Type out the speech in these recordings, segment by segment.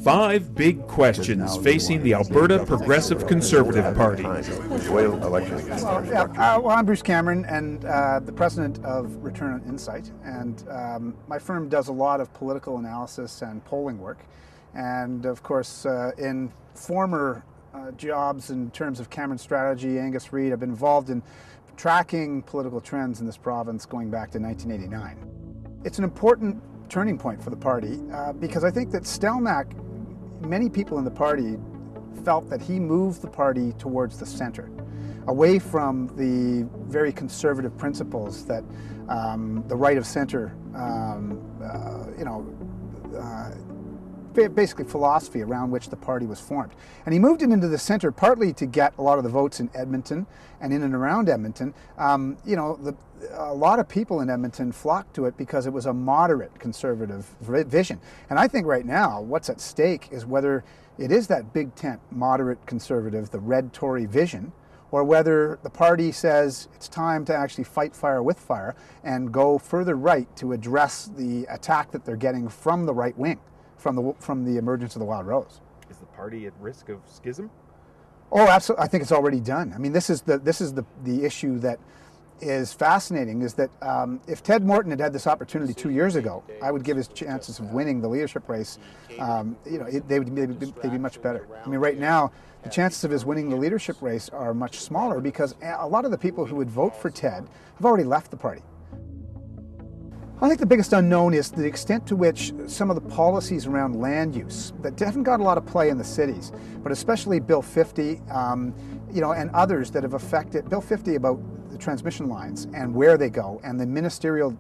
5 big questions facing the Alberta Progressive Conservative Party. I'm Bruce Cameron, and the president of Return on Insight, and my firm does a lot of political analysis and polling work, and of course in former jobs in terms of Cameron Strategy, Angus Reid, I've been involved in tracking political trends in this province going back to 1989. It's an important turning point for the party because I think that Stelmach, many people in the party felt that he moved the party towards the center, away from the very conservative principles that the right of center, basically philosophy around which the party was formed. And he moved it into the center partly to get a lot of the votes in Edmonton and in and around Edmonton. A lot of people in Edmonton flocked to it because it was a moderate conservative vision. And I think right now what's at stake is whether it is that big tent moderate conservative, the red Tory vision, or whether the party says it's time to actually fight fire with fire and go further right to address the attack that they're getting from the right wing, from the emergence of the Wild Rose. Is the party at risk of schism? Oh, absolutely. I think it's already done. I mean, this is the issue that is fascinating, is that if Ted Morton had had this opportunity 2 years ago, I would give his chances of winning the leadership race, they'd be much better. I mean, right now, the chances of his winning the leadership race are much smaller because a lot of the people who would vote for Ted have already left the party. I think the biggest unknown is the extent to which some of the policies around land use that haven't got a lot of play in the cities, but especially Bill 50, and others that have affected Bill 50 about the transmission lines and where they go and the ministerial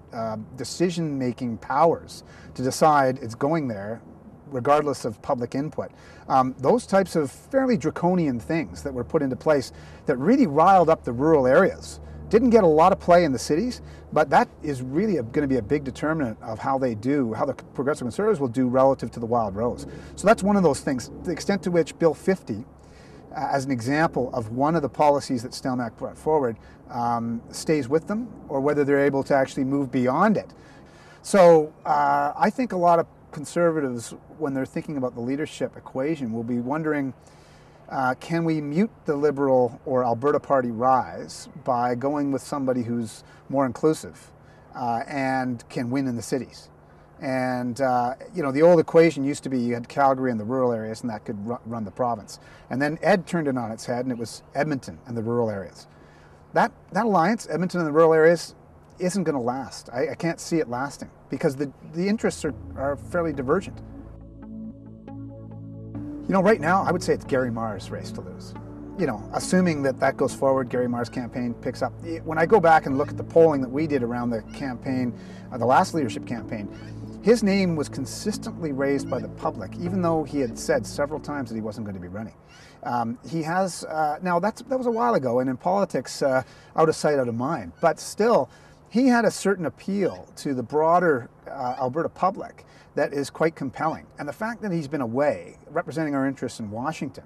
decision-making powers to decide it's going there regardless of public input. Those types of fairly draconian things that were put into place that really riled up the rural areas didn't get a lot of play in the cities, but that is really going to be a big determinant of how they do, how the Progressive Conservatives will do relative to the Wild Rose. So that's one of those things. The extent to which Bill 50, as an example of one of the policies that Stelmach brought forward, stays with them, or whether they're able to actually move beyond it. So I think a lot of Conservatives, when they're thinking about the leadership equation, will be wondering, can we mute the Liberal or Alberta Party rise by going with somebody who's more inclusive and can win in the cities? And, the old equation used to be you had Calgary and the rural areas, and that could run the province. And then Ed turned it on its head, and it was Edmonton and the rural areas. That alliance, Edmonton and the rural areas, isn't going to last. I can't see it lasting because the interests are fairly divergent. Right now, I would say it's Gary Marr's race to lose. Assuming that goes forward, Gary Marr's campaign picks up. When I go back and look at the polling that we did around the campaign, the last leadership campaign, his name was consistently raised by the public, even though he had said several times that he wasn't going to be running. He has, now that was a while ago, and in politics, out of sight, out of mind. But still, he had a certain appeal to the broader Alberta public that is quite compelling. And the fact that he's been away, representing our interests in Washington,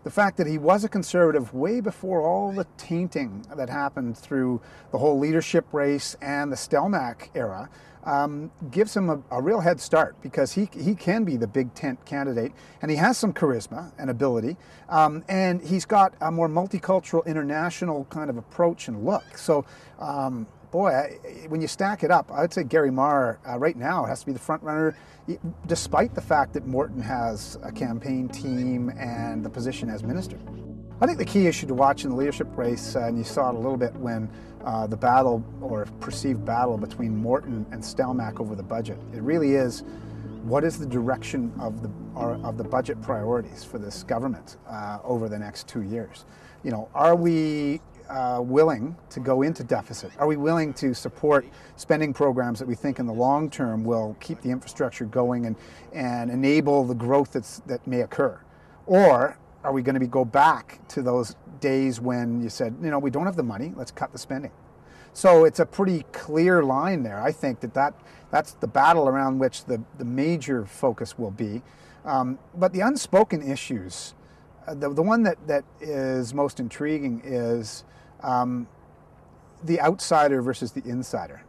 the fact that he was a Conservative way before all the tainting that happened through the whole leadership race and the Stelmach era, gives him a real head start because he can be the big tent candidate, and he has some charisma and ability, and he's got a more multicultural, international kind of approach and look. So, when you stack it up, I would say Gary Marr right now has to be the front runner, despite the fact that Morton has a campaign team and the position as minister. I think the key issue to watch in the leadership race, and you saw it a little bit when the battle or perceived battle between Morton and Stelmach over the budget, it really is, what is the direction of the budget priorities for this government over the next 2 years? Are we willing to go into deficit? Are we willing to support spending programs that we think in the long term will keep the infrastructure going and enable the growth that may occur? Or are we going to go back to those days when you said, we don't have the money, let's cut the spending? So it's a pretty clear line there. I think that's the battle around which the major focus will be. But the unspoken issues, the one that is most intriguing is the outsider versus the insider.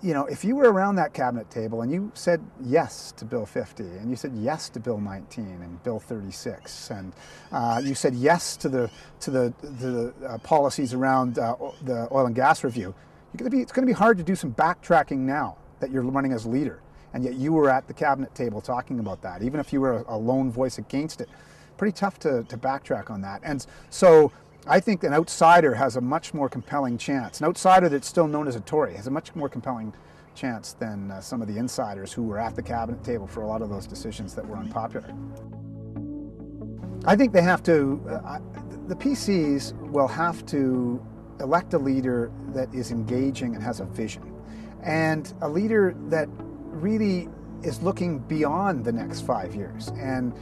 if you were around that cabinet table and you said yes to Bill 50 and you said yes to Bill 19 and Bill 36 and you said yes to the policies around the oil and gas review, it's going to be hard to do some backtracking now that you're running as leader, and yet you were at the cabinet table talking about that, even if you were a lone voice against it. Pretty tough to backtrack on that. And so I think an outsider has a much more compelling chance. An outsider that's still known as a Tory has a much more compelling chance than some of the insiders who were at the cabinet table for a lot of those decisions that were unpopular. I think they have to, the PCs will have to elect a leader that is engaging and has a vision, and a leader that really is looking beyond the next 5 years. And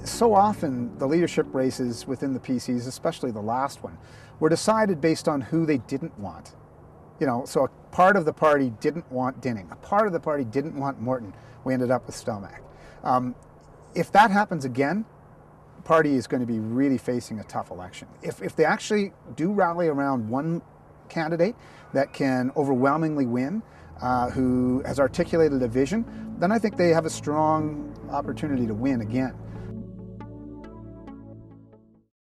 so often the leadership races within the PCs, especially the last one, were decided based on who they didn't want. So a part of the party didn't want Dinning, a part of the party didn't want Morton. We ended up with Stelmach. If that happens again, the party is going to be really facing a tough election. If they actually do rally around one candidate that can overwhelmingly win, who has articulated a vision, then I think they have a strong opportunity to win again.